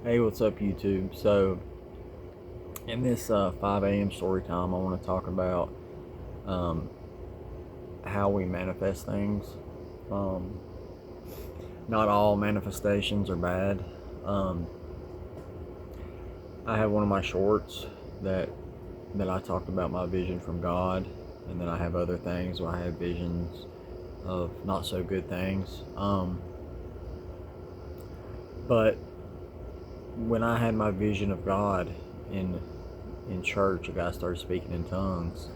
Hey, what's up, YouTube? So, in this 5 a.m. story time, I want to talk about um, how we manifest things. Um, Not all manifestations are bad. Um, I have one of my shorts that I talked about my vision from God, and then I have other things where I have visions of not so good things. But when I had my vision of God in church, a guy started speaking in tongues.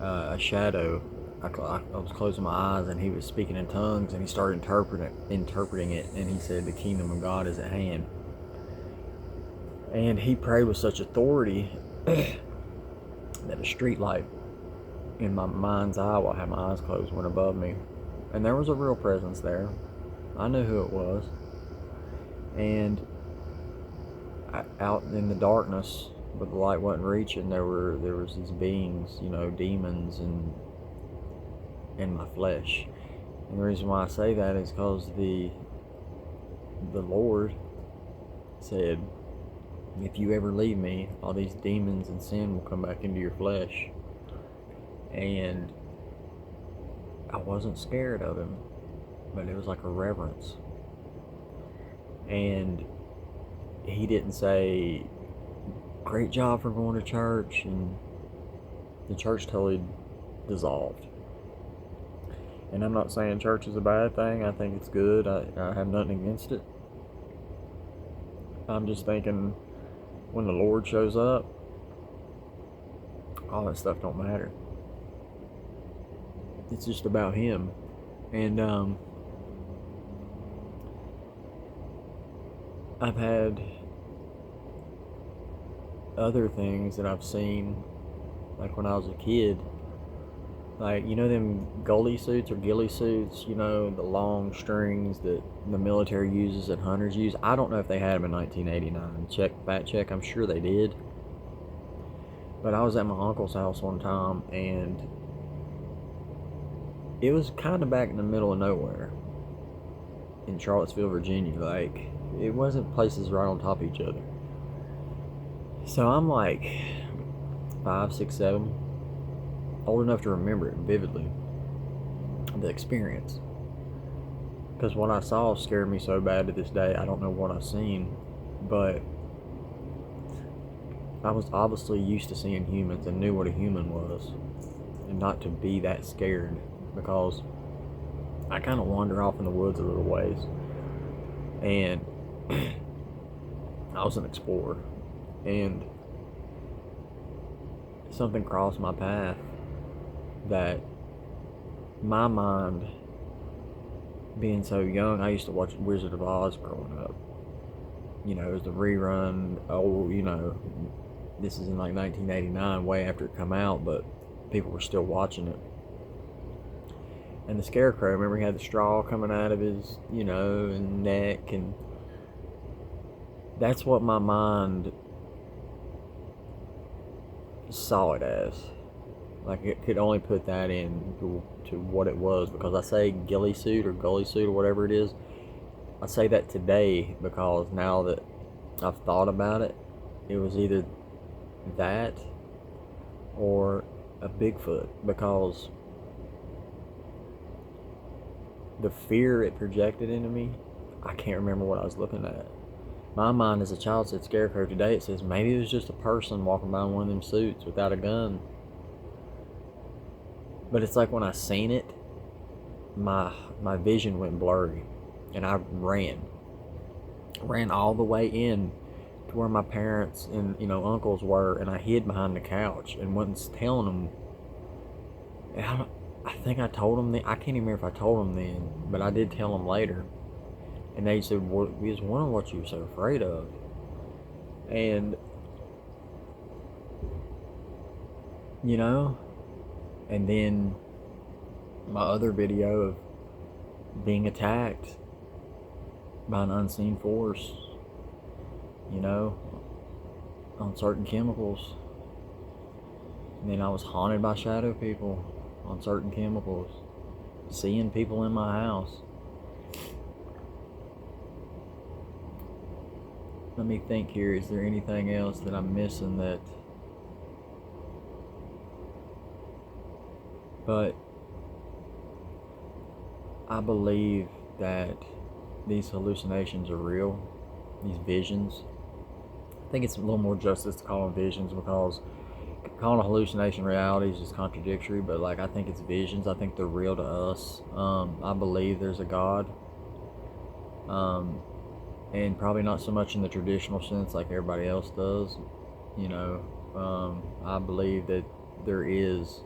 A shadow. I was closing my eyes, and he was speaking in tongues, and he started interpreting it, and he said, "The kingdom of God is at hand." And he prayed with such authority that a street light in my mind's eye, while I had my eyes closed, went above me, and there was a real presence there. I knew who it was, and out in the darkness, but the light wasn't reaching. There was these beings, demons, and in my flesh. And the reason why I say that is because the Lord said, if you ever leave me, all these demons and sin will come back into your flesh. And I wasn't scared of him, but it was like a reverence. And he didn't say, great job for going to church, and the church totally dissolved. And I'm not saying church is a bad thing. I think it's good. I have nothing against it. I'm just thinking, when the Lord shows up, all that stuff don't matter. It's just about Him. And I've had other things that I've seen, like when I was a kid. Like, them goalie suits or ghillie suits, the long strings that the military uses, that hunters use. I don't know if they had them in 1989. Fact check, I'm sure they did. But I was at my uncle's house one time, and it was kind of back in the middle of nowhere in Charlottesville, Virginia. Like, it wasn't places right on top of each other. So I'm like 5, 6, 7, old enough to remember it vividly, the experience. Because what I saw scared me so bad to this day. I don't know what I've seen, but I was obviously used to seeing humans and knew what a human was, and not to be that scared, because I kind of wander off in the woods a little ways, and I was an explorer, and something crossed my path that my mind, being so young, I used to watch Wizard of Oz growing up. It was the rerun. This is in like 1989, way after it come out, but people were still watching it. And the Scarecrow, remember, he had the straw coming out of his, and neck, and that's what my mind saw it as. Like, it could only put that in to what it was, because I say ghillie suit or gully suit or whatever it is. I say that today because now that I've thought about it, it was either that or a Bigfoot, because the fear it projected into me, I can't remember what I was looking at. My mind as a child said Scarecrow. Today it says maybe it was just a person walking by in one of them suits without a gun. But it's like when I seen it, my vision went blurry, and I ran all the way in to where my parents and uncles were, and I hid behind the couch and wasn't telling them. And I think I told them then. I can't even remember if I told them then, but I did tell them later. And they said, well, we was wondering what you were so afraid of. And and then my other video of being attacked by an unseen force, on certain chemicals. And then I was haunted by shadow people on certain chemicals, seeing people in my house. let me think here. Is there anything else that I'm missing that? But I believe that these hallucinations are real, these visions. I think it's a little more justice to call them visions, because calling a hallucination reality is just contradictory, but like I think it's visions. I think they're real to us. I believe there's a God. And probably not so much in the traditional sense like everybody else does. You know, I believe that there is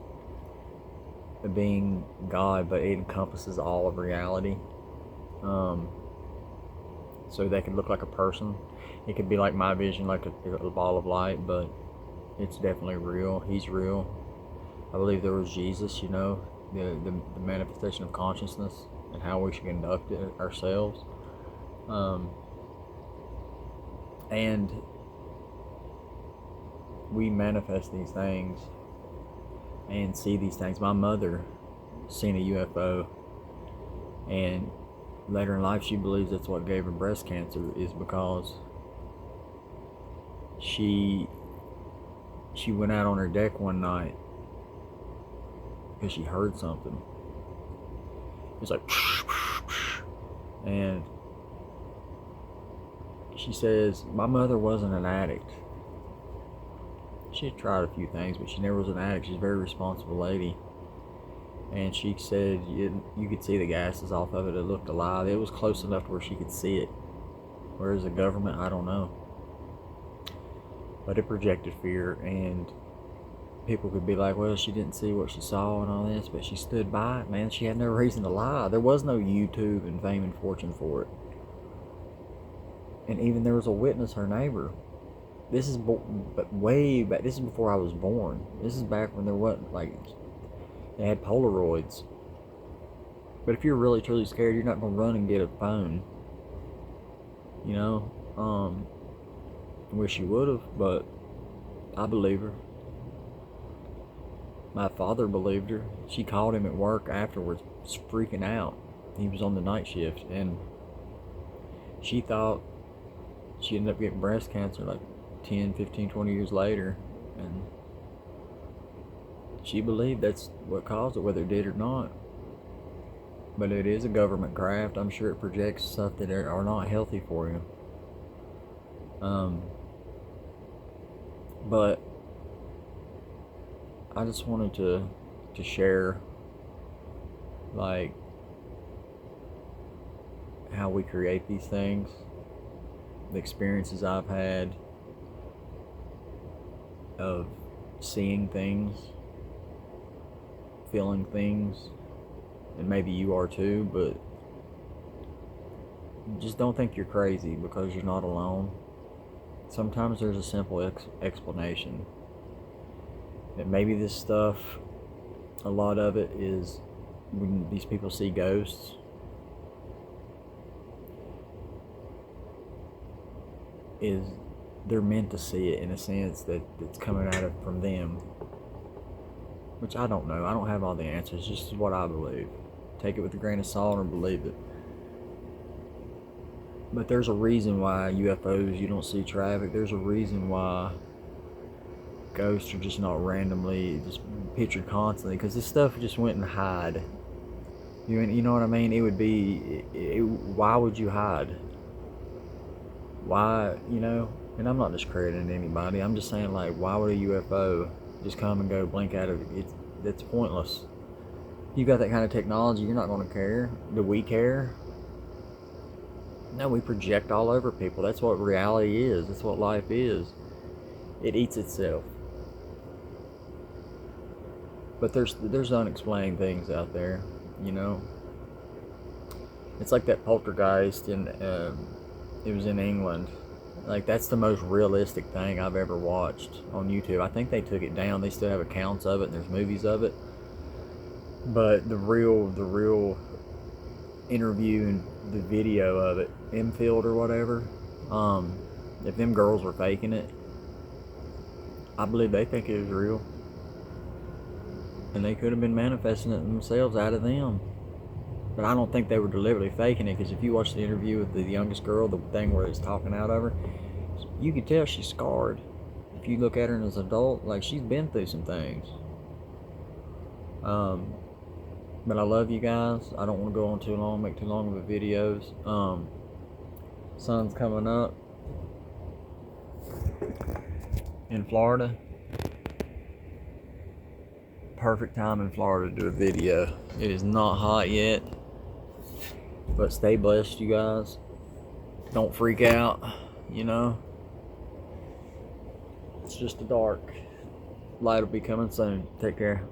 a being God, but it encompasses all of reality. So they could look like a person. It could be like my vision, like a ball of light, but it's definitely real. He's real. I believe there was Jesus, you know, the manifestation of consciousness and how we should conduct it ourselves. And we manifest these things and see these things. My mother seen a UFO, and later in life she believes that's what gave her breast cancer, is because she went out on her deck one night because she heard something. It was like, and she says, my mother wasn't an addict. She had tried a few things, but she never was an addict. She's a very responsible lady. And she said you could see the gases off of it. It looked alive. It was close enough to where she could see it. Whereas the government, I don't know. But it projected fear, and people could be like, well, she didn't see what she saw and all this, but she stood by it, man. She had no reason to lie. There was no YouTube and fame and fortune for it. And even there was a witness, her neighbor. This is way back. This is before I was born. This is back when there wasn't, like, they had Polaroids. But if you're really truly scared, you're not gonna run and get a phone. You know, I wish you would have, but I believe her. My father believed her. She called him at work afterwards, freaking out. He was on the night shift, and she thought she ended up getting breast cancer like 10, 15, 20 years later, and she believed that's what caused it, whether it did or not. But it is a government craft. I'm sure it projects stuff that are not healthy for you. But I just wanted to share, like, how we create these things, the experiences I've had of seeing things, feeling things, and maybe you are too, but just don't think you're crazy because you're not alone. Sometimes there's a simple explanation. That maybe this stuff, a lot of it is when these people see ghosts, is they're meant to see it in a sense that it's coming out of from them. Which I don't know. I don't have all the answers. This is what I believe. Take it with a grain of salt or believe it. But there's a reason why UFOs, you don't see traffic. There's a reason why ghosts are just not randomly just pictured constantly, because this stuff just went and hide. You know what I mean? It would be, why would you hide? Why, you know? And I'm not discrediting anybody. I'm just saying, like, why would a UFO just come and go, blink out of it? It's pointless. You got that kind of technology, you're not going to care. Do we care? No, we project all over people. That's what reality is. That's what life is. It eats itself. But there's unexplained things out there, you know. It's like that poltergeist in it was in England. Like, that's the most realistic thing I've ever watched on YouTube. I think they took it down. They still have accounts of it, and there's movies of it. But the real interview and the video of it, Enfield or whatever, if them girls were faking it, I believe they think it was real. And they could have been manifesting it themselves out of them. But I don't think they were deliberately faking it, because if you watch the interview with the youngest girl, the thing where it's talking out of her, You can tell she's scarred. If you look at her as an adult, like, she's been through some things. But I love you guys. I don't want to go on too long, make too long of the videos. Sun's coming up in Florida. Perfect time in Florida to do a video. It is not hot yet, but stay blessed, you guys. Don't freak out, you know. It's just the dark. Light will be coming soon. Take care.